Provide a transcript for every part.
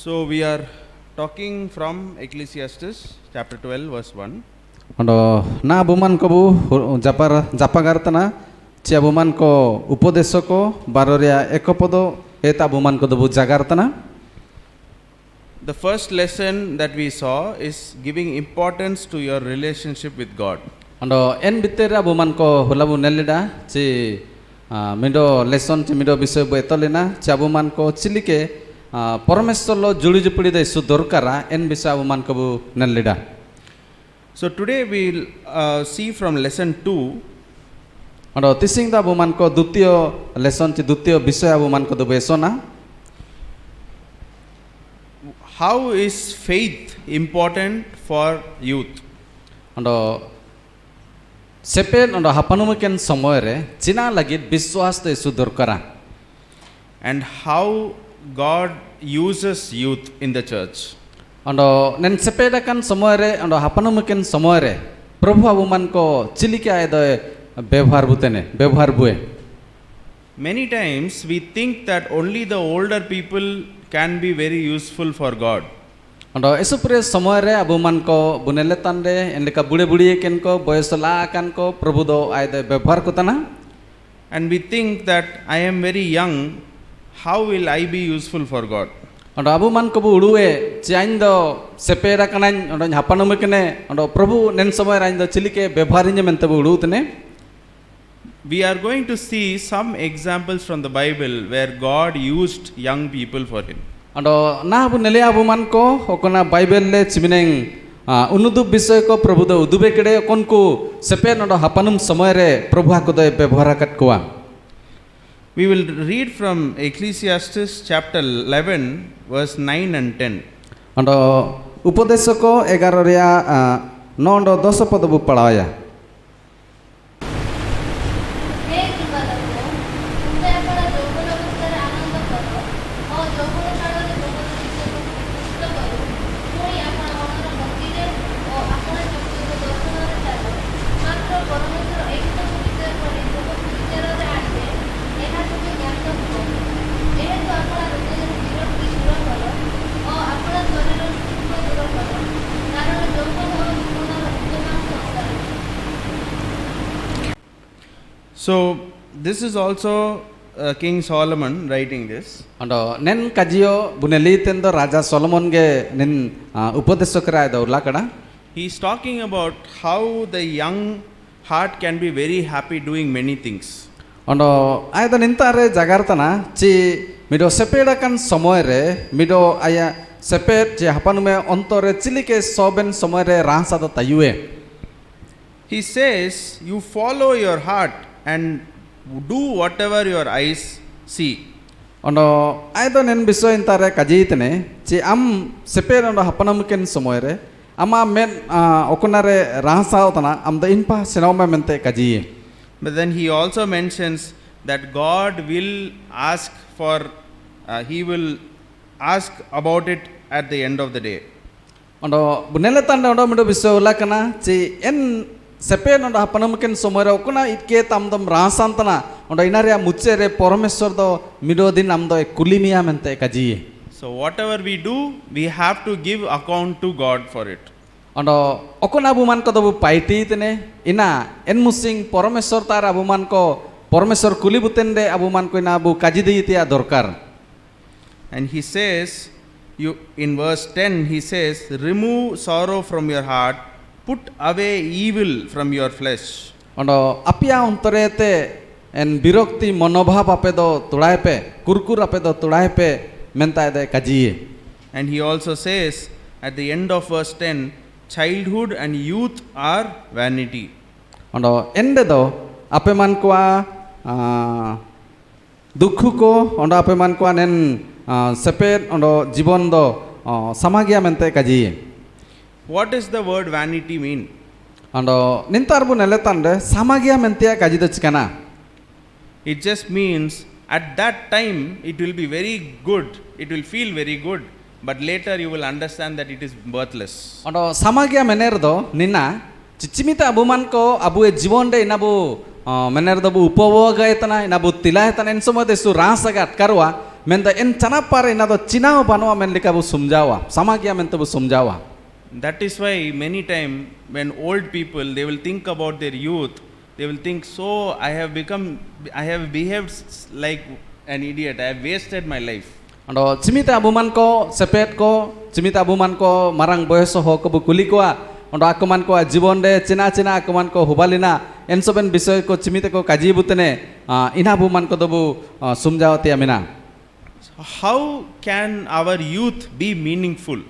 So we are talking from Ecclesiastes chapter 12 verse 1. Ando na abuman ko bu japagartana ci abuman ko upodeso ko baroria ekopodo eta abuman ko bu jagartana. The first lesson that we saw is giving importance to your relationship with God. Ando en bitera abuman ko hulabu nelida ci mido lesson ci mido bisoy bu etolina ci abuman ko cilike ಪರಮೇಶ್ವರలో ಜುಳಿಜುಪುಡಿದ ಇಸು ದೊರಕಾರ ಎನ್ ಬಿಸ ಅವುಮಾನ್ ಕಬು ನಲ್ಲಿಡ. So today we'll see from lesson 2 and tising da abuman ko dutiyo lesson ci dutiyo bisoy abuman ko do besona. How is faith important for youth? And sepen and hapanumaken samoyre china lagit biswas de isu dorkara. And how God uses youth in the church. Ando nen sepeda kan samoyre ando hapanumaken samoyre prabhu abuman ko chilike aydo ବ୍ୟବହାର butene ବ୍ୟବହାର buye. Many times we think that only the older people can be very useful for God. Ando esupre samoyre abuman ko bunele tande enleka bude budiye ken ko boyosla kan ko prabhu do aydo ବ୍ୟବହାର kotana. And we think that I am very young, how will I be useful for God? Ando abuman ko bu uduwe chiaindo sepera kanan ando hapanumekene ando prabhu nen samoyre aindo chilike ବ୍ୟବହାrinje mente bu udutene. We are going to see some examples from the Bible where God used young people for him. Ando na bu nele abuman ko okona bible le chimineng unudu bisoy ko prabhu do udube kede konku sepen ando hapanum samoyre prabhu hakodo ବ୍ୟବହାର kat kuwa. We will read from Ecclesiastes chapter 11 verse 9 and 10. Ando upadesako 11 ria 9 ando 10 pad bu padaya. So this is also King Solomon writing this. Ando nen kajiyo buneli tendo raja Solomon ge nen upadesakara ayda urlakada. He is talking about how the young heart can be very happy doing many things. Ando ayda nintare jagartana chi mido sepeda kan samoyre mido aya sepet je hapanume ontore chilike soben samoyre rahsa da tayue. He says you follow your heart and do whatever your eyes see. Ando ayda nen biso intare kajitene chi am sepeda ando hapanumen samoyre ama men okunare rahsa utana am da inpa senoma mente kaji. But then he also mentions that God will ask for he will ask about it at the end of the day. Ando bunele tanda ando mido biso ulakana chi en sepen ando hapanumen samoyre okuna itke tamdam rahsantana ando inaria muchere parameshwar do mido din amdo kulimiya mente kaji. So whatever we do, we have to give account to God for it. Ando okona abuman ko do paiti tene ina en musing parameshwar tar abuman ko parameshwar kulibutende abuman ko ina bu kaji diitia dorkar. And he says, you in verse 10 he says, remove sorrow from your heart, put away evil from your flesh. Ando apia ontorete en birokti monobhav apedo tudaipe kurkur apedo tudaipe menta de kaji. And he also says at the end of verse 10, childhood and youth are vanity. Ando ende do apeman ko dukhu ko ando apeman ko nen sepet ando jibon do samagya mente kaji. What does the word vanity mean? Ando nintarbu neletande samagya mente kaji do chikana. It just means at that time it will be very good, it will feel very good, but later you will understand that it is worthless. Ando samagya menerdo nina chichimita abuman ko abu e jibonde inabu menerdo bu upovoga etana inabu tila etana ensomo desu rasagat karwa menda en canapa ina do cinaw banwa men lika bu sumjawa samagia men bu sumjawa. That is why many time when old people they will think about their youth, they will think, so I have behaved like an idiot. I have wasted my life. Ando cimita abuman ko sepet ko cimita abuman ko marang boyoso ho ko bu kuli ko ando akuman ko jibon de cina akuman ko hubalina ensoben bisoy ko cimita ko kaji butene ina abuman ko dobu sumjawati amina. How can our youth be meaningful?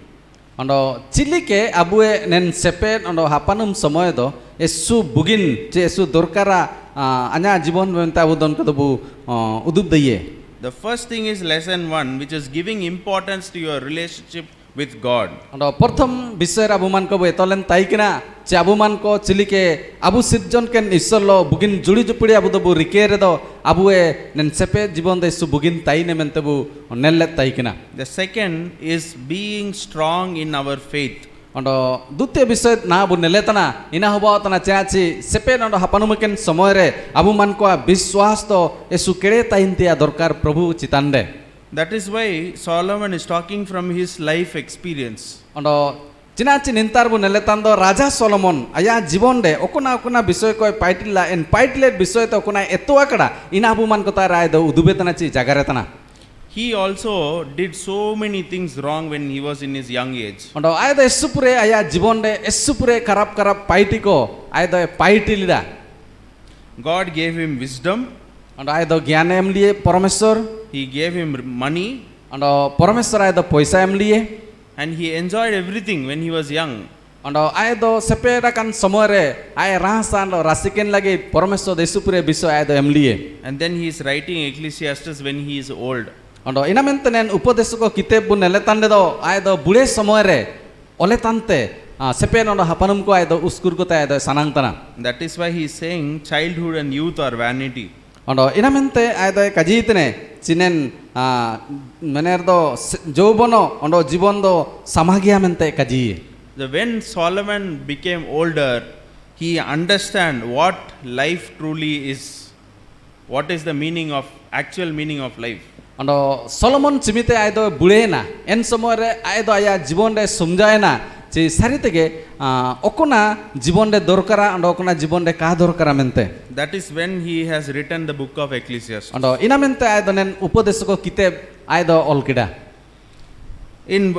Ando cilike abue nen sepet ando hapanum samoy do esu bugin je esu dorkara anya jibon menta budon ko dobu udub deye. The first thing is lesson 1, which is giving importance to your relationship with God. Ando prothom bisoy abuman ko betolen taikina che abuman ko cilike abu sirjon ken isollo bugin judi jupudi abu dobu rikere do abue nen sepet jibon de esu bugin taine mentebu nellet taikina. The second is being strong in our faith. Ando dutya bisoy na bu neletana ina hobawatana chachi sepe ando hapanumaken samoyre abuman ko biswas to esu kere taintia dorkar prabhu chitande. That is why Solomon is talking from his life experience. Ando chinachi nintar bu neletando raja Solomon aya jibonde okuna bisoy ko paitilla en paitlet bisoy to okuna etu akada ina abuman ko ta rai do udubetana chi jagaretana. He also did so many things wrong when he was in his young age. Ando ayda esupure aya jibonde esupure karap paiti ko ayda paitilida. God gave him wisdom. Ando ayda gyan emliye parameshwar. He gave him money. Ando parameshwar ayda poisa emliye. And he enjoyed everything when he was young. Ando aydo sepeda kan somore ay rasa ando rasiken lagi parameshwar esupure biso ayda emliye. And then he is writing Ecclesiastes when he is old. Ando inamenten upadesh ko kitab bu neletande do aydo bude somore oletante sepen ando hapanum ko aydo uskur ko ta aydo sanangtana. That is why he is saying childhood and youth are vanity. Ando inamente aydo kajitne chinen manerdo jobono ando jibondo samagia mente kaji. When Solomon became older, he understand what life truly is. What is the actual meaning of life? Ando Solomon cimite aydo bulena en somore aydo aya jibonde sumjaena chi saritege okuna jibonde dorkara ando okuna jibonde ka dorkara mente. That is when he has written the book of Ecclesiastes. Ando inamente aydo nen upadesh ko kitab aydo olkida. In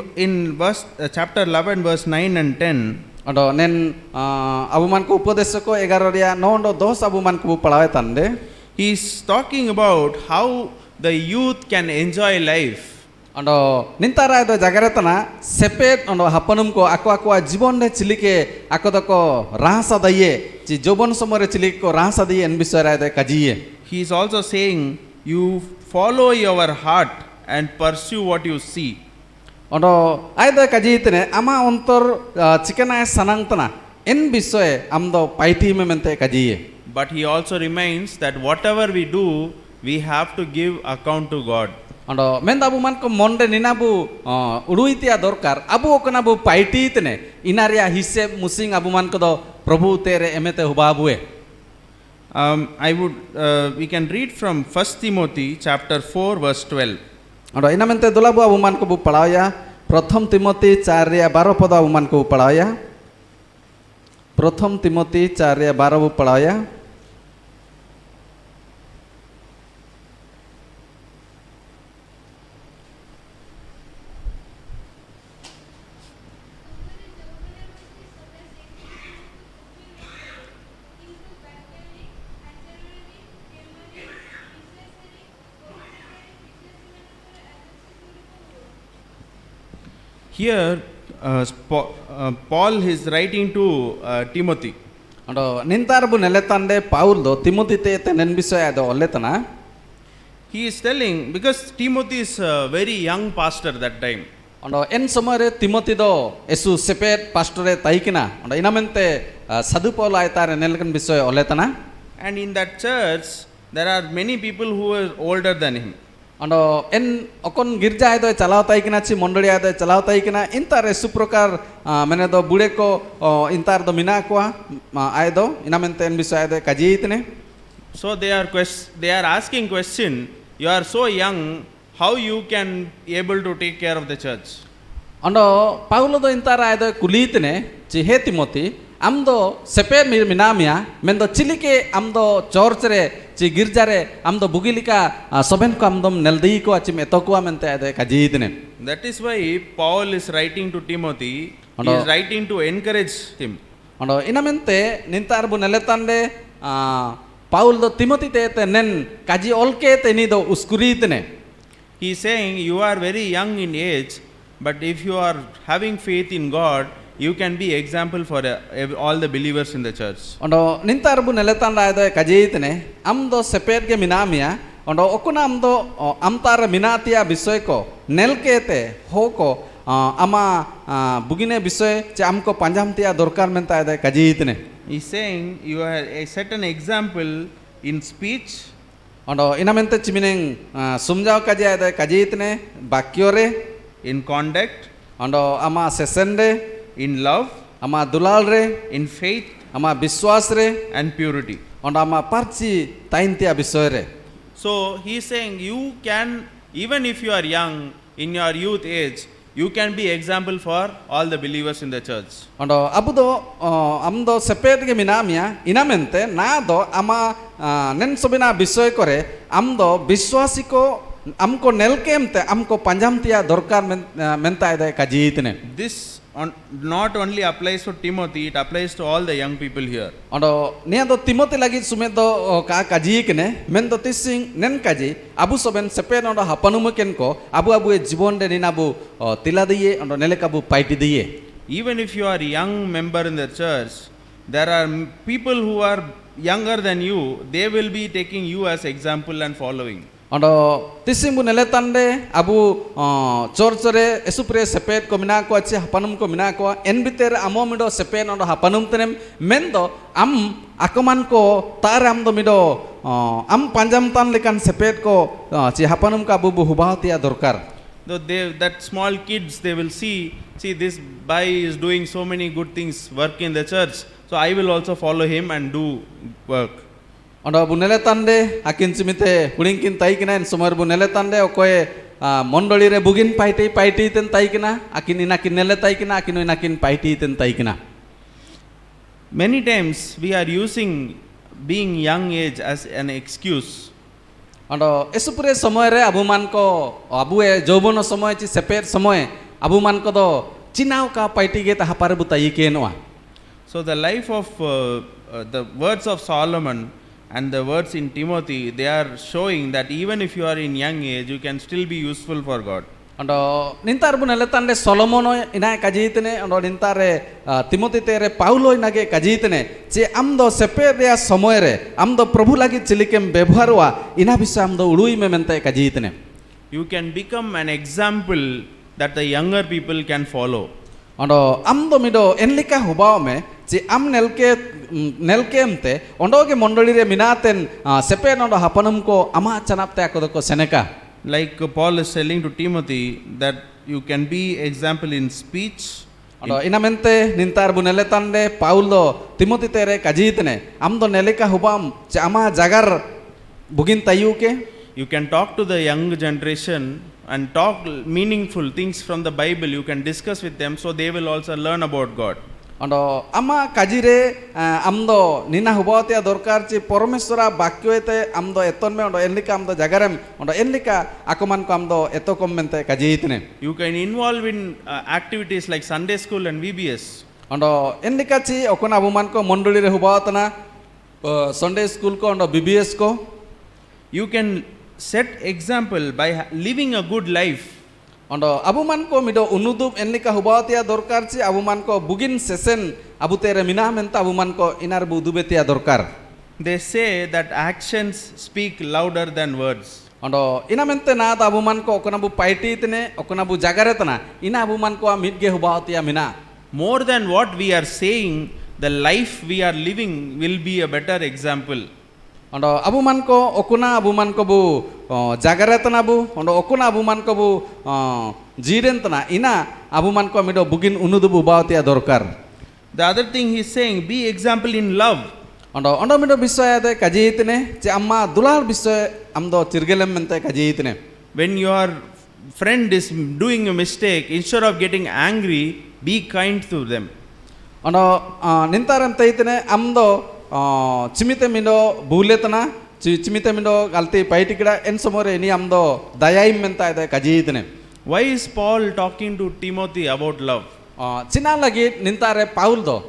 chapter 11 verse 9 and 10, ando nen abuman ko upadesh ko 11 ria 9 ando 10 abuman ko padawe tande. He is talking about how the youth can enjoy life. Ando nintara aydo jagaretana sepet ando hapanum ko ako jibonde cilike ako dako rasa daye chi jobon somore cilike ko rasa daye en bisara aydo kajiye. He is also saying you follow your heart and pursue what you see. Ando aydo kajitene ama ontor chikena sanangtana en bisoe amdo paiti memente kajiye. But he also reminds that whatever we do, we have to give account to God. Ando mendabu man ko monde ninabu uruitia dorkar abu okana bu paiti itne inaria hiseb musing abu man ko do prabhu tere emete hubabue. We can read from 1 Timothy chapter 4 verse 12. Ando inamente dolabu abu man ko bu padaya Prothom Timothy 4 ria 12 pad abu man ko bu padaya. Prothom Timothy 4 ria 12 bu padaya. Here, Paul is writing to Timothy. Ando nintar bu neletande Paul do Timothy te tenen bisoy ado oletana. He is telling, because Timothy is a very young pastor that time. Ando en somare Timothy do esu sepet pastore taikina. Ando inamente sadu Paul aitare nelkan bisoy oletana. And in that church, there are many people who are older than him. Ando en okon girja aydo chalao taikina chi mondoli aydo chalao taikina intar esu prokar mene do bude ko intar do mina ko aydo inamente en bisoy aydo kaji itne. So they are asking question, you are so young, how you can able to take care of the church. Ando Paulo do intara ado kulitne ci he Timothy amdo sepe minamia mendo chilike amdo chorchre ci girjare amdo bugilika soben ko amdom neldei ko achim etoko amente ade kajitne. That is why Paul is writing to Timothy. He is writing to encourage him. Ando inamente nintarbu neletande Paul do Timothy te nen kaji olke te ni do uskuritne. He is saying you are very young in age, but if you are having faith in God, you can be example for all the believers in the church. Ondo nintarbu neletanda ado kajitne amdo sepetge minamia ondo okuna amdo amtara minatia bisoyko nelkete hoko ama bugine bisoy che amko panjamtia dorkar menta ado kajitne. He is saying you are set an example in speech. Ondo inamente chimineng sumjao kaji ado kajitne bakyore, in conduct, ondo ama sesende, in love, ama dulalre, in faith, ama biswasre, and purity. ondo ama parchi taintia bisoyre. So he is saying you can, even if you are young, in your youth age, you can be example for all the believers in the church. Ondo abudo amdo sepetge minamia inamente nado ama nen sobina bisoy kore amdo biswasiko amko nelkemte amko panjamtia dorkar menta ide kajitne. This not only applies to Timothy, it applies to all the young people here. Ondo niado Timothy lagi sumedo ka kajikne mendo tising nen kaji abu soben sepen ondo hapanumuken ko abu e jibon de ninabu tiladiye ondo nelekabu paiti diye. Even if you are a young member in the church, there are people who are younger than you, they will be taking you as example and following. Ondo tisimbu neletande abu chorchore esupre sepet ko mina ko achi hapanum ko mina ko enbiter amomido sepen ondo hapanum tenem mendo am akaman ko taram do mido am panjam tan lekan sepet ko chi hapanum ka abu hubahtia dorkar. Though that small kids, they will see this boy is doing so many good things, work in the church, so I will also follow him and do work. Ondo buneletande akin simite pulingkin taikina en sumar buneletande okoe mondoli re bugin paiti ten taikina akin inakin nele taikina akin inakin paiti ten taikina. Many times we are using being young age as an excuse. Ondo esupure somoy re abuman ko abue jobono somoy chi sepet somoy abuman ko do chinao ka paiti ge ta hapare butai kenwa. So the life of the words of Solomon and the words in Timothy, they are showing that even if you are in young age, you can still be useful for God. Ondo nintar bu neletande Solomono ina kajitne ondo nintare Timothy tere Paulo inage kajitne che amdo seperia somoyre amdo prabhu lagi chilikem bebharwa ina bisa amdo udui me mente kajitne. You can become an example that the younger people can follow. Ondo amdo mido enlika hubao me che am nelkemte ondo ge mondoli re minaten sepen ondo hapanum ko ama chanapte akodoko seneka. Like Paul is telling to Timothy that you can be example in speech. Ondo inamente nintar bu neletande Paulo Timothy tere kajitne amdo nelika hubam che ama jagar bugin tayuke. You can talk to the young generation and talk meaningful things from the Bible. You can discuss with them so they will also learn about God. Ondo ama kajire amdo nina hubatia dorkar chi poromeswara bakyoete amdo etonme ondo enlika amdo jagarem ondo enlika akuman ko amdo etokom mente kajitne. You can involve in activities like Sunday school and VBS. Ondo enlika chi okona abuman ko mondoli re hubatana Sunday school ko ondo BBS ko. You can set example by living a good life. Ondo abuman ko mido unudub enlika hubatia dorkar chi abuman ko bugin sesen abutere mina menta abuman ko inar budubetia dorkar. They say that actions speak louder than words. Ondo inamente na abuman ko okonabu paiti itne okonabu jagaretna ina abuman ko midge hubatia mina. More than what we are saying, the life we are living will be a better example. Ondo abuman ko okuna abuman ko bu jagaretna bu ondo okuna abuman ko bu jirentna ina abuman ko mido bugin unudu bu bautia dorkar. The other thing he is saying, be example in love. Ondo mido bisoy ade kajitne che amma dulal bisoy amdo tirgelem mente kajitne. when your friend is doing a mistake, instead of getting angry, be kind to them. Ano nintaram taitene amdo chimite mindo buletana chimite mindo galti paitikida en somore ni amdo dayaim menta ida kajitene. Why is Paul talking to Timothy about love? China lagi nintare Paul do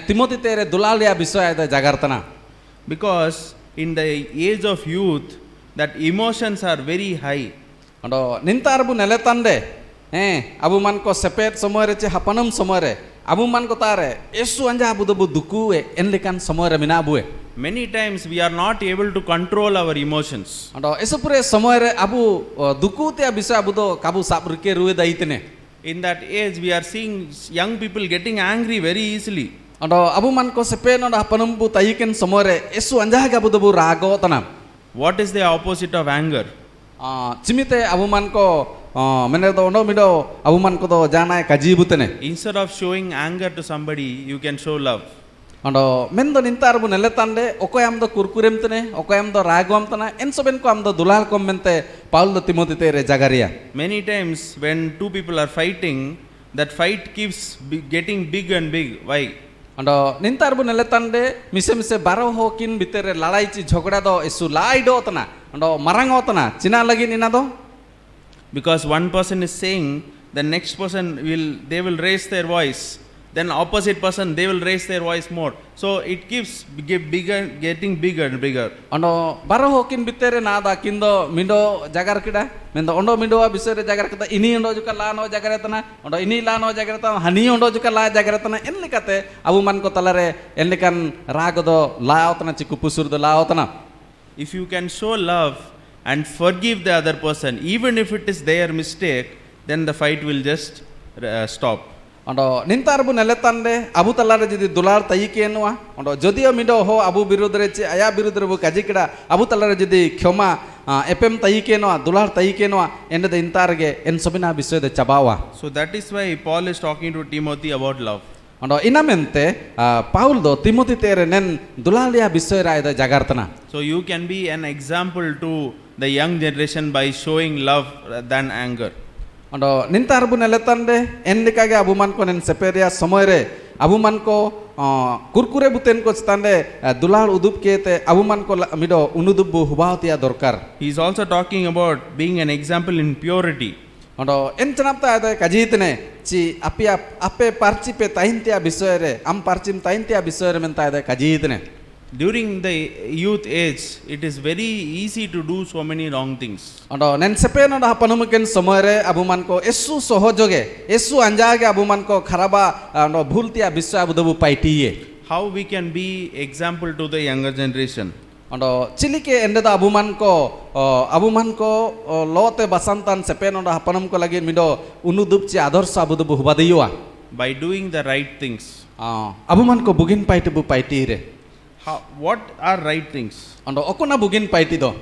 Timothy tere dulalia bisoya ida jagartana. Because in the age of youth, that emotions are very high. Ano nintarbu neletande abu man ko sepet somore che hapanam somore abu man ko tare esu anja abu dobu duku enlikan somore minabu. Many times we are not able to control our emotions. Ano esupure somore abu duku te bisa abu do kabu sabrike ruwe daitene. In that age, we are seeing young people getting angry very easily. Ano abu man ko sepen ono hapanam bu taiken somore esu anja abu dobu rago tanam. What is the opposite of anger? Chimite abu man ko mene do ono mido abu man ko do janai kajibutene. Instead of showing anger to somebody, you can show love. Ano mendo nintarbu neletande okoyam do kurkurem tene okoyam do ragom tana ensoben ko am do dulal kommente Paulo Timothy tere jagaria. Many times when two people are fighting, that fight keeps getting big and big. Why? Ano nintarbu neletande mise mise baro hokin bitere lalai chi jhogda do esu lai do tana ano marang otana china lagi nina do. Because one person is saying, the next person they will raise their voice. Then opposite person, they will raise their voice more. So it keeps getting bigger and bigger. Ano baro hokin bitere nada kindo mindo jagar kida mendo ondo mindo bisere jagar kita ini ondo juga la no jagar tana ondo ini la no jagar tana hani ondo juga la jagar tana enlikate abu man ko talare enlikan rago do la otana chikupusur do la otana. If you can show love and forgive the other person, even if it is their mistake, then the fight will just stop. Ano nintarbu neletande abu talare jodi dular taiki enwa ondo jodio mido ho abu birudre che aya birudre bu kajikida abu talare jodi khoma epem taiki enwa dular taiki enwa ende de intarge en sobina bisoy de chabawa. So that is why Paul is talking to Timothy about love. Ondo inamente Paul do Timothy tere nen dulalia bisoy ra ida jagartana. So you can be an example to the young generation by showing love than anger. Ondo nintarbu neletande endikage abu man ko nen seperia somoyre abu man ko kurkure buten ko stande dulal udup kete abu man ko mido unudubbu hubautia dorkar. He is also talking about being an example in purity. Ondo enchanapta ade kajitne chi ape parchipe taintia bisoyre am parchim taintia bisoyre menta ade kajitne. During the youth age, it is very easy to do so many wrong things. Ondo nen sepen ondo hapanumeken somoyre abu man ko esu sohojoge esu anjage abu man ko kharaba ondo bhultia biswa abu dobu paitiye. How we can be example to the younger generation? Ondo chilike endeda abu man ko lote basantan sepen ondo hapanum ko lagi mido unudupchi adorsha abu dobu hubadiywa. By doing the right things. Abu man ko bugin paiti bu paitire. What are right things? Ondo okona bugin paiti do.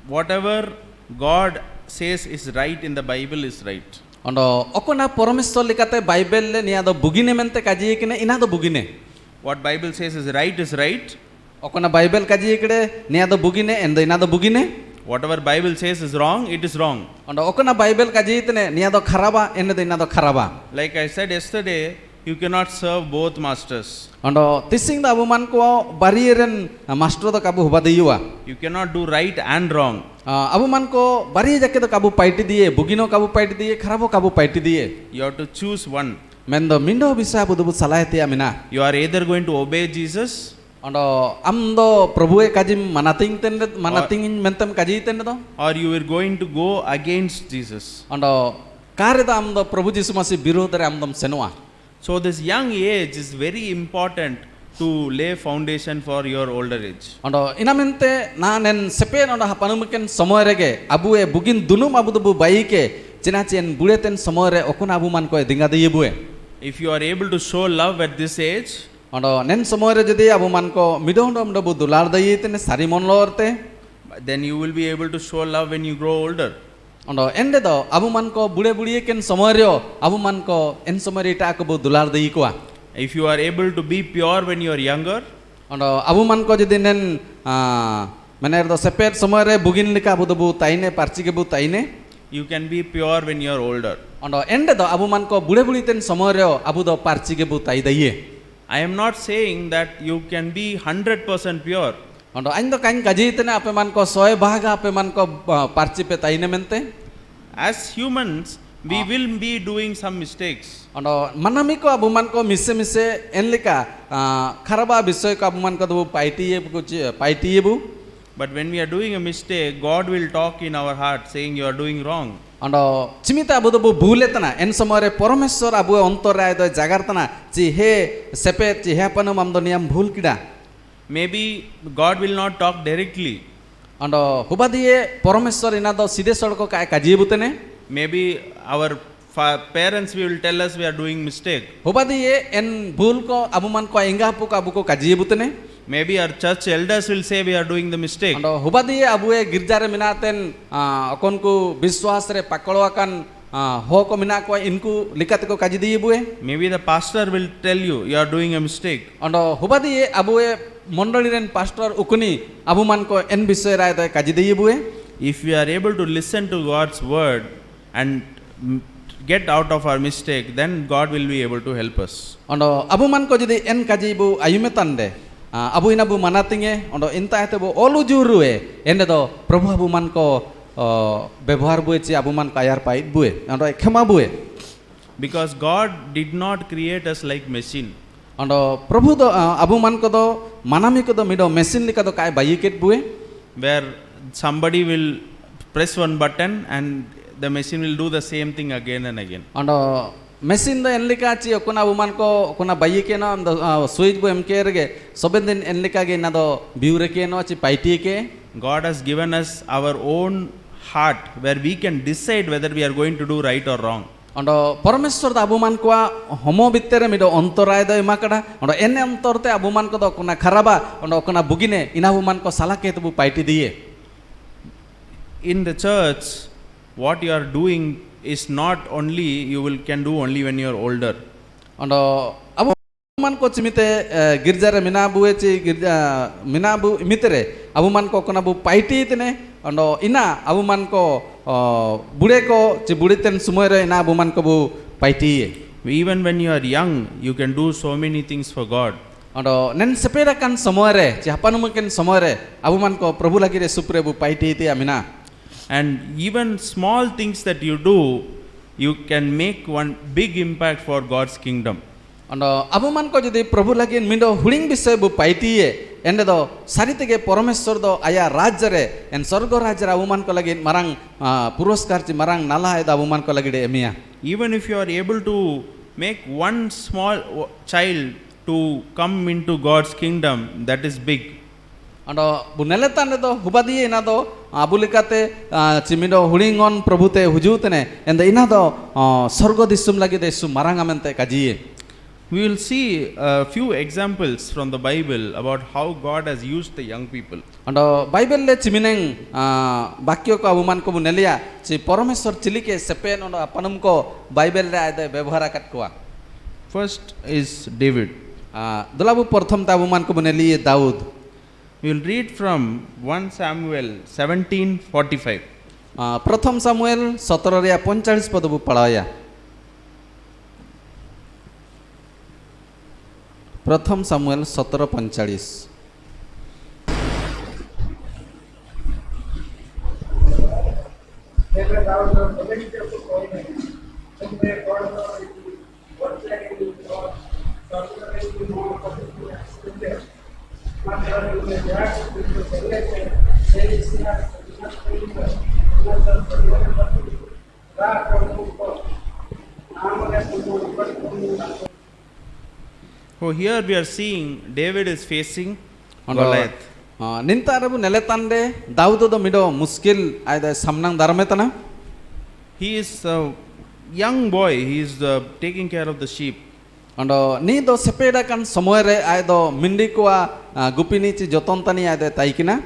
Whatever God says is right in the Bible is right. Ondo okona poromestor likate Bible le niya do bugine mente kaji kine ina do bugine. What Bible says is right is right. Okona Bible kaji kide niya do bugine endo ina do bugine. Whatever Bible says is wrong, it is wrong. Ondo okona Bible kaji itne niya do kharaba endo ina do kharaba. Like I said yesterday, you cannot serve both masters. Ondo tising da abu man ko barieren master do kabu hubadiywa. You cannot do right and wrong. Abu man ko bari jakke do kabu paiti diye bugino kabu paiti diye kharabo kabu paiti diye. You have to choose one. Mendo mindo bisa abu dobu salayati amina. You are either going to obey Jesus. Ondo amdo prabhuwe kajim manating mentem kaji tende do. Or you are going to go against Jesus. Ondo karida amdo prabhu jisu masi birodare amdom senwa. So this young age is very important to lay foundation for your older age. Ondo inamente na nen sepen ondo hapanumeken somoyrege abue bugin dunum abu dobu baike chinachen buleten somoyre okuna abu man ko dinga deyebue. If you are able to show love at this age, ondo nen somoyre jodi abu man ko midondom dobu dular deyitene sari mon lorte, then you will be able to show love when you grow older. Ondo ende do abu man ko bude ken somoyryo abu man ko en somoyre ita ko bu dular deyi ko. If you are able to be pure when you are younger, Ondo abu man ko jodi nen Mener do sepet somore bugin lika abu do bu taine parchi ke bu taine. You can be pure when you are older. Ondo ende do abu man ko bude budi ten somore abu do parchi ke bu tai daiye. I am not saying that you can be 100% pure. Ondo ain do kain kaji tene ape man ko soe bahaga ape man ko parchi pe taine mente. As humans, we will be doing some mistakes. Ondo manami ko abu man ko mise enlika kharaba bisoy ko abu man ko do paitiye bu. But when we are doing a mistake, God will talk in our heart saying you are doing wrong. Ondo chimita abu do bu bhuletana en somore Parmeshwar abu ontor ay do jagartana chi he sepet chi he panum am do niam bhul kida. Maybe God will not talk directly. Ondo hubadiye Parmeshwar ina do sidhe sodko kai kaji butene. Maybe our parents will tell us we are doing mistake. Hubadiye en bhul ko abu man ko enga pu ko abu ko kaji butene. Maybe our church elders will say we are doing the mistake. Ondo hubadiye abu e girjare minaten akon ku biswas re pakoloakan ho ko mina ko inku likat ko kaji diye bue. Maybe the pastor will tell you are doing a mistake. Ondo hubadiye abu e mondoliren pastor ukuni abu man ko en bisoy rai do kaji diye bue. If we are able to listen to God's word and get out of our mistake, then God will be able to help us. Ondo abu man ko jodi en kaji bu ayumetande abu ina bu manatinge ondo inta ete bu olu jurue ende do prabhu abu man ko ব্যবহার bue chi abu man kayar pait bue ondo khema bue. Because God did not create us like machine. Ondo prabhu do abu man ko do manami ko do mido machine lika do kai bayiket bue. Where somebody will press one button and the machine will do the same thing again and again. Ondo machine do enlika chi okuna abu man ko okuna bayike no switch bu emke rege sobendin enlika ge na do biure ke no chi paiti ke. God has given us our own heart where we can decide whether we are going to do right or wrong. Ondo Parmeshwar da abu man ko homo bittere mido ontoray do imakada ondo enne ontorte abu man ko do kuna kharaba ondo kuna bugine ina abu man ko salake tu paiti diye. In the church, what you are doing is not only can do only when you are older. Ondo abu man ko chimite girjare mina bu echi girja mina bu imitere abu man ko kuna bu paiti tene ondo ina abu man ko bude ko chi buditen sumoy re ina abu man ko bu paiti. Even when you are young, you can do so many things for God. Ondo nen sepeda kan sumoy re chi hapanu mungkin sumoy re abu man ko prabhu lagi re supre bu paiti ti amina. And even small things that you do, you can make one big impact for God's kingdom. Ondo abu man ko jodi prabhu lagi mindo huling bisoy bu paiti ende do saritege Parmeshwar do aya rajya re en sorgo rajya abu man ko lagi marang puroskar chi marang nala ay abu man ko lagi de emia. Even if you are able to make one small child to come into God's kingdom, that is big. Ondo buneletan do hubadi ina do abulikate chimido hulingon prabhute hujutene ende ina do sorgo disum lagi de su marang amente kaji. We will see a few examples from the Bible about how God has used the young people. Ondo Bible le chimineng bakyo ko abu man ko bunelia chi Parmeshwar chilike sepen ondo apanum ko Bible re ade ব্যবহার akat ko. First is David. Dolabu pratham ta abu man ko buneli Daud. We will read from 1 Samuel 17:45. Pratham Samuel 17:45 pad bu padaya. Pratham Samuel 17:45. So here we are seeing David is facing Goliath. Nintarabu neletande Daud do mido muskil ayda samnang darametana. He is a young boy. He is taking care of the sheep. Ondo ni do sepeda kan samoyre aydo mindikwa gupini chi jotontani ayda taikina.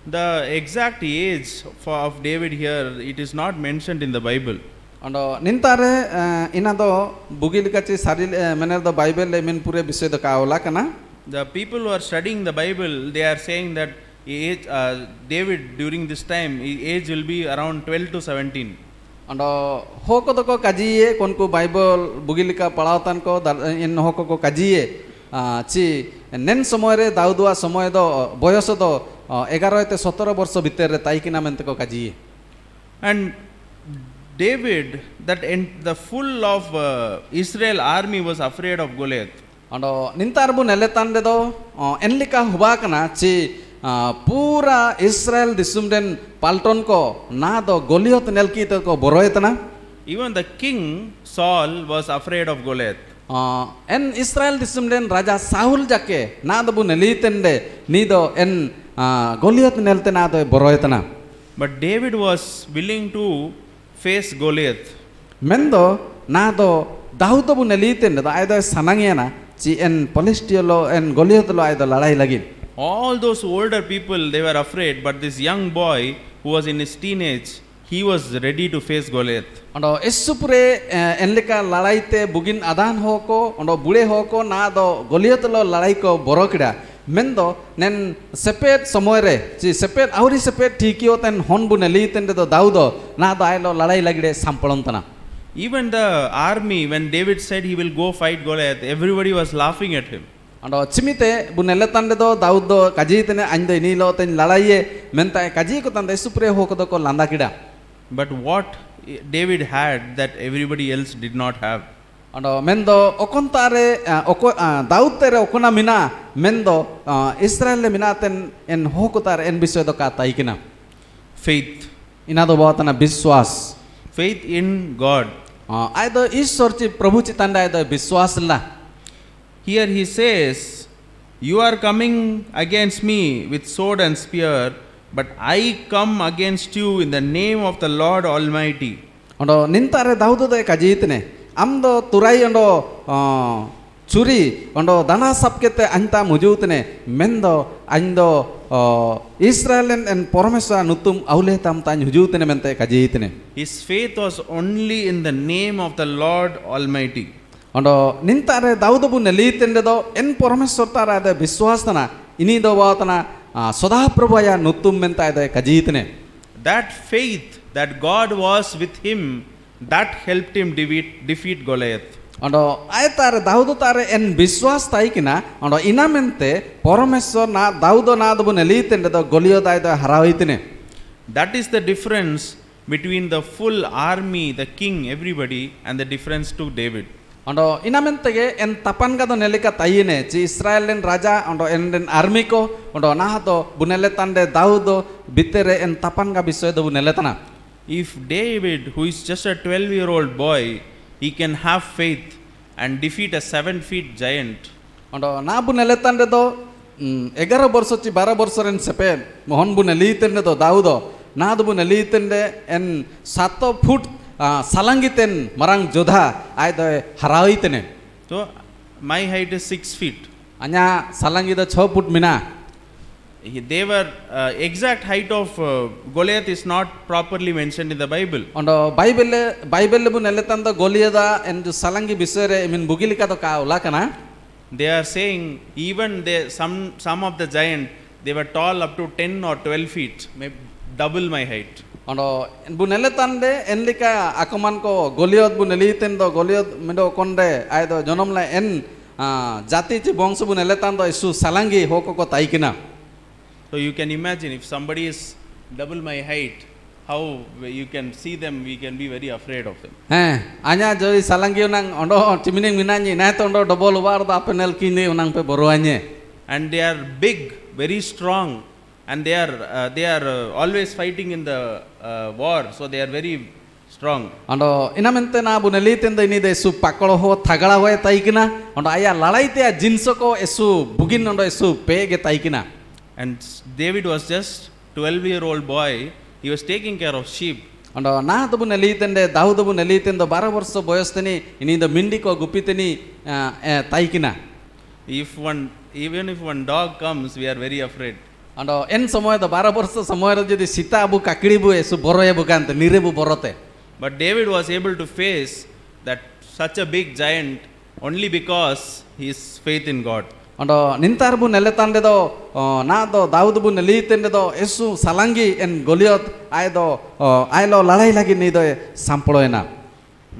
The exact age of David here, it is not mentioned in the Bible. Ondo nintare ina do bugil kachi saril mener do Bible le min pure bisay do kaola kana. The people who are studying the Bible, they are saying that David during this time, his age will be around 12 to 17. Ando hoko to ko kajiye konku Bible bugilika palautan ko in hoko ko kajiye chi nen somoy re daudua somoy do boyos do 11 te 17 ବର୍ଷ ଭିତରେ ତାଇକିନା mente ko kajiye. And David, the full of Israel army was afraid of Goliath. Ando nintarbu neletande do enlika hubakana chi pura Israel disumden palton ko na do Goliath nelki to ko boroyetna. Even the king Saul was afraid of Goliath. En Israel disumden raja Saul jake na do bu nelitende ni do en Goliath nelte na do boroyetna. But David was willing to face Goliath. Mendo na do Daud bu nelitende do aido sanangiana chi en Palestino en Goliath lo aido ladai lagi. All those older people, they were afraid, but this young boy who was in his teenage, he was ready to face Goliath. Ando essupure enlika ladaite bugin adan hoko ando bule hoko na do Goliath lo ladai ko borokida mendo nen sepet samoyre chi sepet auri sepet tikio ten honbu nelitende do Daudo na do ailo ladai lagide sampalontana. Even the army, when David said he will go fight Goliath, everybody was laughing at him. Ando chimite buneletande do Daud do kajitene ando inilo ten ladaie menta kaji ko tande essupure hoko do ko landa kida. But what David had that everybody else did not have. Ando mendo okontare Daud tere okona mina mendo Israel le mina ten en hokutar en bisoy do ka taikina. Faith. Ina do botana biswas. Faith in God. Aido ishwar chi prabhu chi tanda aido biswas la. Here he says, you are coming against me with sword and spear, but I come against you in the name of the Lord Almighty. Ando nintare Daud do kajitne amdo turai ando churi ando dana sapkete anta mujutne mendo ando Israel en poromesa nutum aule tam tan hujutne mente kajitne. His faith was only in the name of the Lord Almighty. Ando nintare Daud bu nelitende do en poromesor tara de biswasana ini do watana soda prabhaya nutum menta de kajitne. That faith that God was with him, that helped him defeat Goliath. Ando aytare Daud tare en biswas taikina ando inamente poromesor na Daud na do bu nelitende do Goliath aido harawitne. That is the difference between the full army, the king, everybody, and the difference to David. Ando inamentege en tapanga do nelika tayine chi Israelen raja ando en army ko ando nahato buneletande Daudo bitere en tapanga bisoy do buneletana. If David, who is just a 12-year-old boy, he can have faith and defeat a 7-feet giant. Ando na buneletande do 11 ବର୍ଷ chi 12 ବର୍ଷren sepen mohon bunelitende do Daudo na do bunelitende en 7 foot salangiten marang jodha aido harawitene. So my height is 6 feet. Anya salangi do 6 foot mina. They were exact height of Goliath is not properly mentioned in the Bible. Ando Bible bu neletando Goliada en salangi bisere min bugilika to ka ulakana. They are saying even some of the giant, they were tall up to 10 or 12 feet, maybe double my height. Ando bu neletande enlika akaman ko Goliath bu nelitendo Goliath mendo konde aido jonomla en jati chi bongso bu neletando isu salangi hoko ko taikina. So you can imagine if somebody is double my height, how you can see them, we can be very afraid of them. Anya jodi salangi unang ondo timining minanyi na to ondo double war da penel kini unang pe boroanye. And they are big, very strong, and they are always fighting in the war, so they are very strong. Ando inamente na bu nelitendo ini de su pakolo ho thagala hoy taikina ondo aya lalaite a jinso ko esu bugin ondo esu pege taikina. And David was just 12-year-old boy. He was taking care of sheep. Ando na to bu nelitende Daud bu nelitendo 12 ବର୍ଷ ବୟସ୍ତନି ini do mindi ko gupiteni taikina. Even if one dog comes, we are very afraid. Ando en samoy do 12 ବର୍ଷ samoy jodi sita bu kakidi bu esu boroye bukante nire bu borote. But David was able to face that such a big giant only because his faith in God. Ando nintar bu neletande do na do Daud bu nelitende do Yesu salangi en Goliath ay do ay lo lalai lagi ni do samploena.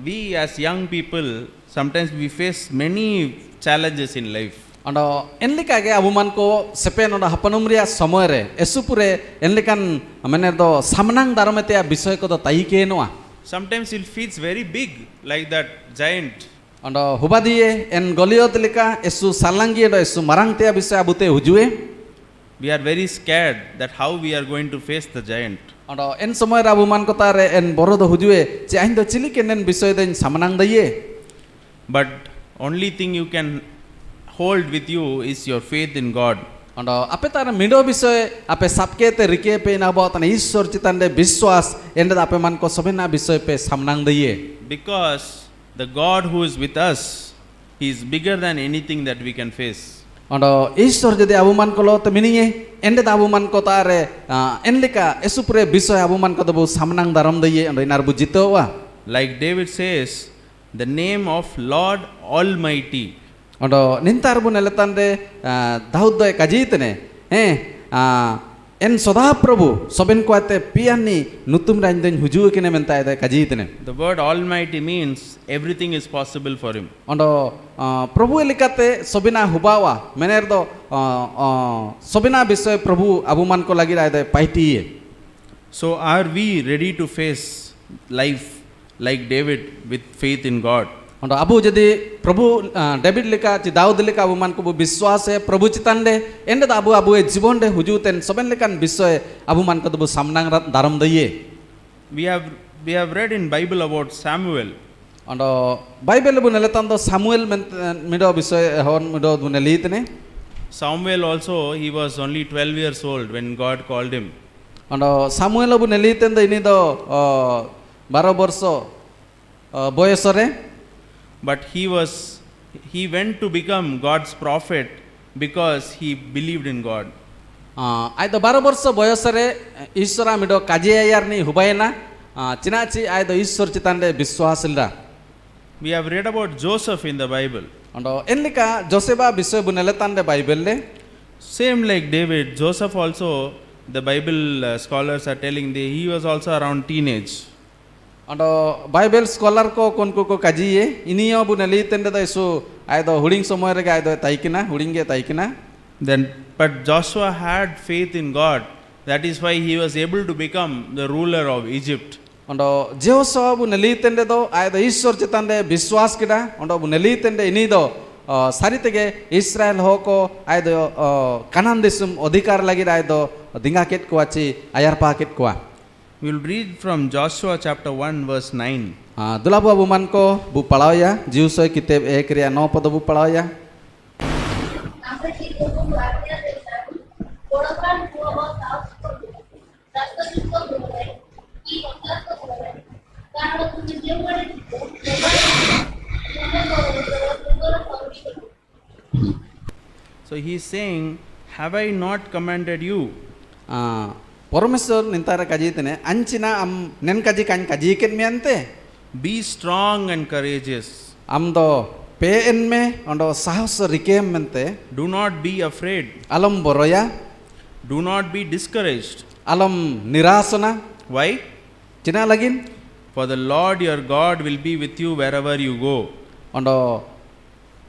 We as young people, sometimes we face many challenges in life. Ando enlikage abuman ko sepen oda hapanumria samoyre Yesu pure enlikan amener do samnang darometea bisoy ko do taike noa. Sometimes it feels very big, like that giant. Ando hubadie en Goliath lika Yesu salangi do Yesu marangtea bisoy abute hujue. We are very scared that how we are going to face the giant. Ando en samoy abuman ko tare en borodo hujue che ain do chilikenen bisoy den samnang daye. But only thing you can hold with you is your faith in God. Ando ape tara mindo bisoy ape sapke te rike pe na bo tane Ishwar chitande biswas ende ape man ko sobena bisoy pe samnang daye. Because the God who is with us, He is bigger than anything that we can face. Ando Ishwar jodi abuman ko lo te mininge ende da abuman ko tare enlika Yesu pure bisoy abuman ko do samnang daram daye ando inar bu jitowa. Like David says, the name of Lord Almighty. Ando nintar bu neletande Daud do kajitene en soda prabhu soben ko ate pianni nutum randen huju kine menta ide kajitene. The word Almighty means everything is possible for Him. Ando prabhu elikate sobina hubawa mener do sobina bisoy prabhu abuman ko lagi ide paitiye. So are we ready to face life like David with faith in God? Ando abu jadi prabhu David lika ci Daud lika abuman ko bu biswase prabhu chitande ende da abu e jibonde hujuten soben likan bisoy abuman ko bu samnang daram daye. We have read in Bible about Samuel. Ando Bible bu neletando Samuel mido bisoy hon mido bu nelitne. Samuel also, he was only 12 years old when God called him. Ando Samuel bu nelitende ini do 12 borso boyesore. But he went to become God's prophet because he believed in God. Ay do 12 borso boyesore Ishwara mido kaje ayarni hubayna chinachi ay do Ishwar chitande biswasilda. We have read about Joseph in the Bible. Ando enlika Joseba bisoy bu neletande Bible le. Same like David, Joseph also, the Bible scholars are telling he was also around teenage. Ando Bible scholar ko konko ko kajiye iniyo bu nelitende do isu ay do huding somoy rega ay do taikina hudinge taikina. Then but Joshua had faith in God. That is why he was able to become the ruler of Egypt. Ando Jehoshua bu nelitende do ay do Ishwar chitande biswas kida ando bu nelitende ini do saritege Israel hoko ay do Kanan desum odhikar lagi ay do dingaket ko achi ayar paket ko. We will read from Joshua chapter 1 verse 9. Dulabu abuman ko bu palawya Jiusoy kitab 1 kriya 9 pad bu palawya. So he is saying, have I not commanded you? Poromesor nintara kajitene anchina am nen kaji kan kajiken miante. Be strong and courageous. Amdo pe enme ando sahas rikem mente. Do not be afraid. Alam boroya. Do not be discouraged. Alam nirasana. Why? China lagin. For the Lord your God will be with you wherever you go. Ando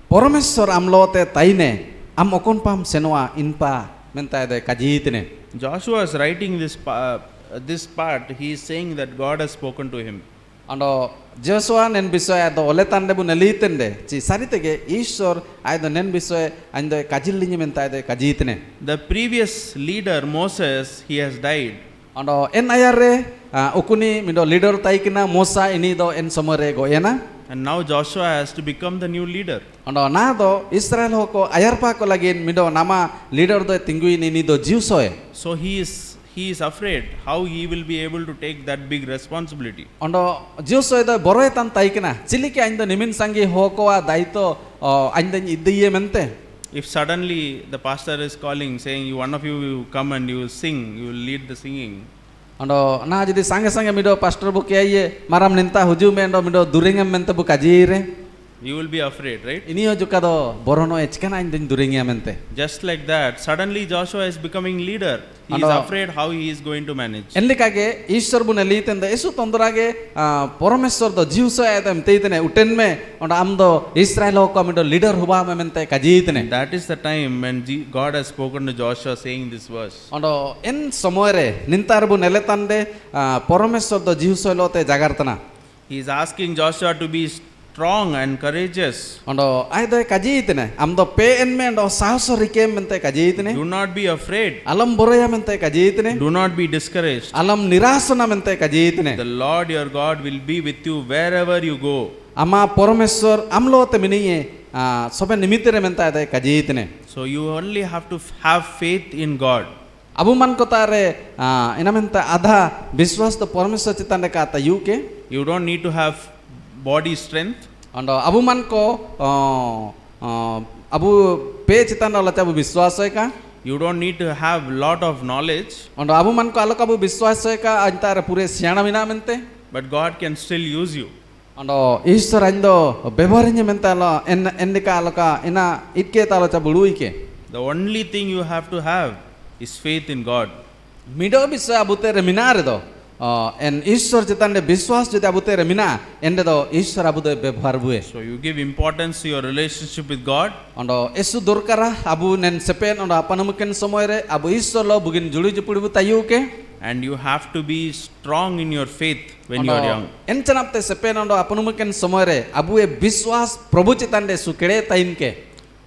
Poromesor amlote taine am okon pam senwa inpa menta de kajitene. Joshua is writing this part. He is saying that God has spoken to him. Ando Joshua nen bisoy ado oletande bu nelitende chi saritege Ishwar ado nen bisoy ando kajillingi menta de kajitene. The previous leader Moses, he has died. Ando en ayare ukuni mido leader taikina Mosa ini do en somore goyena. And now Joshua has to become the new leader. Ando na do Israel hoko ayarpa ko lagin mido nama leader do tingui ini do Jiusoy. So he is afraid how he will be able to take that big responsibility. Ando Jiusoy do boroy tan taikina chilike aindo nimin sangi hoko a daito aindo iddiye mente. If suddenly the pastor is calling saying, one of you will come and you will sing, you will lead the singing. Ando na jadi sange mido pastor bu kiye maram ninta huju me ando mido duringam mente bu kajire. You will be afraid, right? Ini juga do borono echkana indin duringi amente. Just like that, suddenly Joshua is becoming leader. He is Ando- afraid how he is going to manage. Endikage Ishwar bune litende esu tondorage Parameshwar do jiuso ayam teitene utenme onda amdo Israel ko amido leader huba mente kajitene. That is the time when God has spoken to Joshua saying this verse. Ondo en samoyre nintarbu neletande Parameshwar do jiuso lote jagartana. He is asking Joshua to be strong and courageous. Ondo aydo kajitene amdo pe enme ondo sahoso rikem mente kajitene. Do not be afraid. Alam boroya mente kajitene. Do not be discouraged. Alam nirasana mente kajitene. The Lord your God will be with you wherever you go. Ama Parameshwar amlo te miniye sobe nimitere mente aydo kajitene. So you only have to have faith in God. Abu man kotare enamenta adha biswas to Parameshwar chitande kata yuke. You don't need to have body strength. Ando abu man ko abu pe chitanda la abu biswas ka. You don't need to have lot of knowledge. Ando abu man ko alok abu biswas ka antara pure siana mina mente. But God can still use you. Ando Ishwar ando bevarinye mentala endika aloka ena itke talo chabulu ike. The only thing you have to have is faith in God. Mido biswa abu tere minare do. En Ishwar chitande biswas jodi abu tere mina ende do Ishwar abu de bevar bue. So you give importance to your relationship with God. Ondo esu dorkara abu nen sepen ondo apanamuken samoyre abu Ishwar lo bugin juli jupudibu tayuke. And you have to be strong in your faith when you are young. Enchanapte sepen ondo apanamuken samoyre abu e biswas prabhu chitande sukede tainke.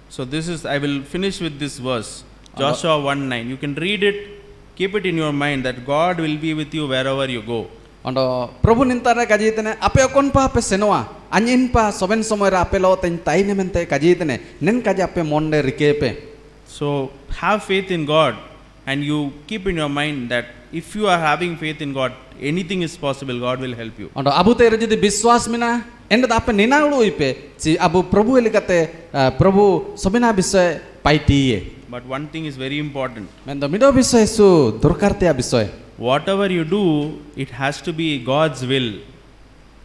So this is, I will finish with this verse. Joshua 1:9. You can read it. Keep it in your mind that God will be with you wherever you go. Ondo prabhu nintare kajitene ape okon pa ape senwa anyin pa soben samoyra ape lo ten taine mente kajitene nen kaja ape monde rikepe. So have faith in God, and you keep in your mind that if you are having faith in God, anything is possible. God will help you. Ondo abu tere jodi biswas mina ende ape ninanglu ipe si abu prabhu elikate prabhu sobina bisay paitiye. But one thing is very important. Mendo mido bisay su dorkarte bisay. Whatever you do, it has to be God's will.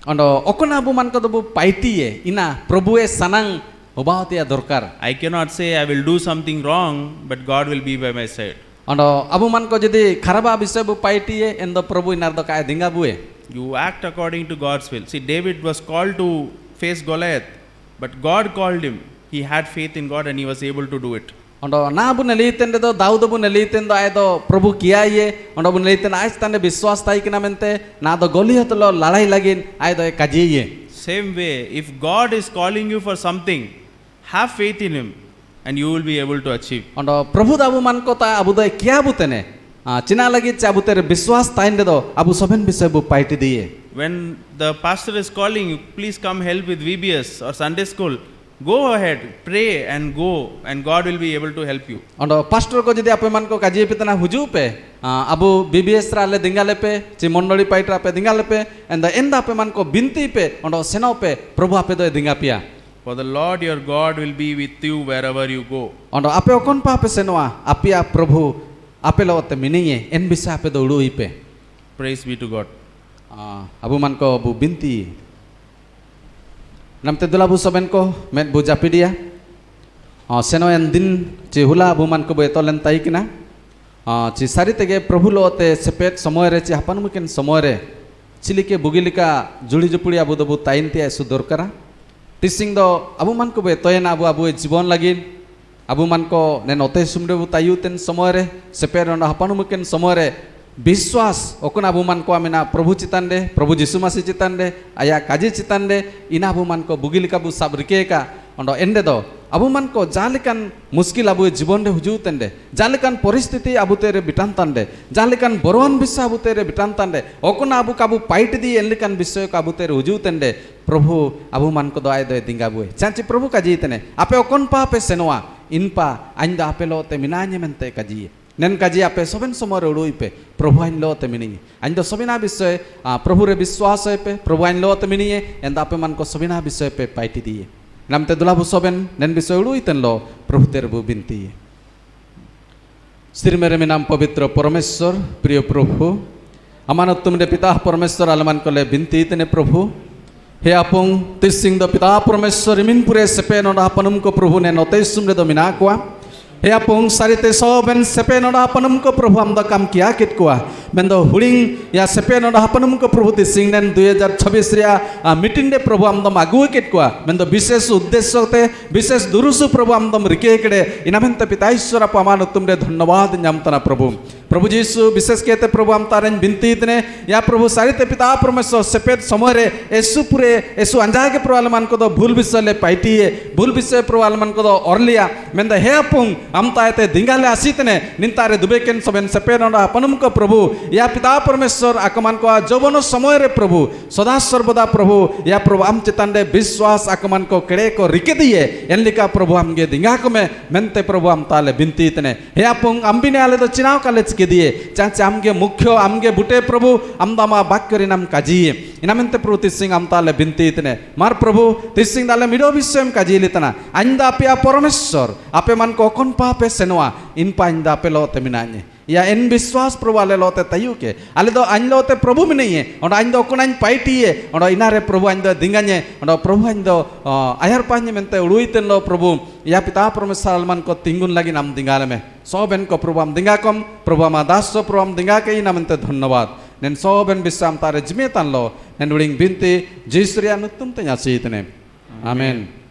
Ondo okona abu man ko dobu paitiye ina prabhu e sanang obawtia dorkar. I cannot say I will do something wrong, but God will be by my side. Ondo abu man ko jodi kharaba bisay bu paitiye endo prabhu inardo kay dinga bue. You act according to God's will. See, David was called to face Goliath, but God called him. He had faith in God and he was able to do it. Ondo na bu nelitende do Daud bu nelitendo aydo prabhu kiyaye ondo bu nelitende aistande biswas tai kinamente na do Goliath lo lalai lagin aydo e kajiye. Same way, if God is calling you for something, have faith in him and you will be able to achieve. Ondo prabhu da abu man ko ta abu do kiya butene china lagi chabu tere biswas tainde do abu soben bisay bu paiti diye. When the pastor is calling you, please come help with VBS or Sunday school. Go ahead, pray and go, and God will be able to help you. Ondo pastor ko jodi ape man ko kajiye pitana huju pe abu BBS ra le dingale pe chi mondoli paitra pe dingale pe and the end ape man ko binti pe ondo seno pe prabhu ape do dinga pia. For the Lord your God will be with you wherever you go. Ondo ape okon pa ape senwa apia prabhu ape lo te miniye en bisa ape do ulu ipe. Praise be to God. Abu man ko bu binti namte dulabu soben ko met bu japidia seno en din chi hula abu man ko betolen taikina chi sari tege prabhu lo te sepet samoy re chi hapan muken samoy re chilike bugilika juli jupudi abu do bu tainti asu dorkara tising do abu man ko betoyen abu jibon lagin abu man ko nen ote sumde bu tayuten samoy re sepet on hapan muken samoy re biswas okuna abu man ko amina prabhu chitande prabhu jisu masi chitande aya kaji chitande ina abu man ko bugilika bu sabrike ka ondo ende do abu man ko jalikan muskil abu jibonde hujutende jalikan poristiti abu tere bitantande jalikan boron bisa abu tere bitantande okuna abu kabu paiti di enlikan bisoy ka abu tere hujutende prabhu abu man ko do ay do dinga bu chanchi prabhu kaji tene ape okon pa ape senwa inpa anda ape lo te minanye mente kaji nen kaji ape soben somor udu ipe prabhu ain lo te mini ain do sobina bisoy prabhu re biswas pe prabhu ain lo te mini enda ape man ko sobina bisoy pe paiti diye namte dulabu soben nen bisoy udu iten lo prabhu ter bu binti Shri मेरे में नाम पवित्र परमेश्वर प्रिय प्रभु अमानत तुमरे पिता परमेश्वर अलमान को ले बिनती इतने प्रभु He apong tising do pita permesor imin pure sepe no da panum ko Prabhu ne note sumre do minakwa. He apong sarite soben sepe no da panum ko Prabhu am da kam kia kit kwa. Mendo huling ya sepe no da panum ko Prabhu tising nen 2026 ria meeting de Prabhu am da magu kit kwa. Mendo বিশেষ উদ্দেশ্য তে বিশেষ দুরুসু প্রভু am da rike kede inamente pita ishwara pamanu tumre dhanyawad nyamtana Prabhu. प्रभु जीसु विशेष कहते प्रभु हम तारन बिनती इतने या प्रभु सारिते पिता परमेश्वर सेपेट समरे येसु पुरे येसु अंजा के प्रवाल मान को दो भूल विषय ले पाइटी है भूल विषय प्रवाल मान को दो औरलिया मेंदा हे अपुंग हम तायते दिंगाले आसीतने निंतारे दुबेकेन सबेन सेपेनोडा पनुम को प्रभु या पिता परमेश्वर आकमान को जौवनो समय रे प्रभु सदा सर्वदा प्रभु या प्रभु हम चितांडे विश्वास आकमान को केड़े को रिके दिए एनलिका प्रभु हम गे दिंगा को में मेंते प्रभु हम ताले बिनती इतने हे अपुंग अंबिने आले तो चिनाव कालेज के दिए चांचे आमगे मुख्य आमगे बुटे प्रभु आमदामा बाक्यरी नाम काजी इनामेंते प्रभु तिसिंग आमताले बिनती इतने मार प्रभु तिसिंग दाले मिडो विषयम काजी लितना आंदा पिया परमेश्वर आपे मन को कोन पापे सेनवा इन पांदा पे लोते मिनाने या इन विश्वास प्रभु आले लोते तयु के आले दो आन लोते प्रभु में नहीं है और आन दो कोन आन पाइटी है और इनारे प्रभु आन दो दिंगाने और प्रभु आन दो आयर पांजे मेंते उड़ुइतेन लो प्रभु या पिता परमेश्वर मन को तिंगुन लगी नाम दिंगाले में सोबेन को प्रभु हम दिंगा कम प्रभु हम दास प्रभु हम दिंगा के इनामेंते धन्यवाद नेन सोबेन विश्राम तारे जिमेतान लो नेन उड़िंग बिनती जीसुरिया नुतुम ते यासीतने आमेन.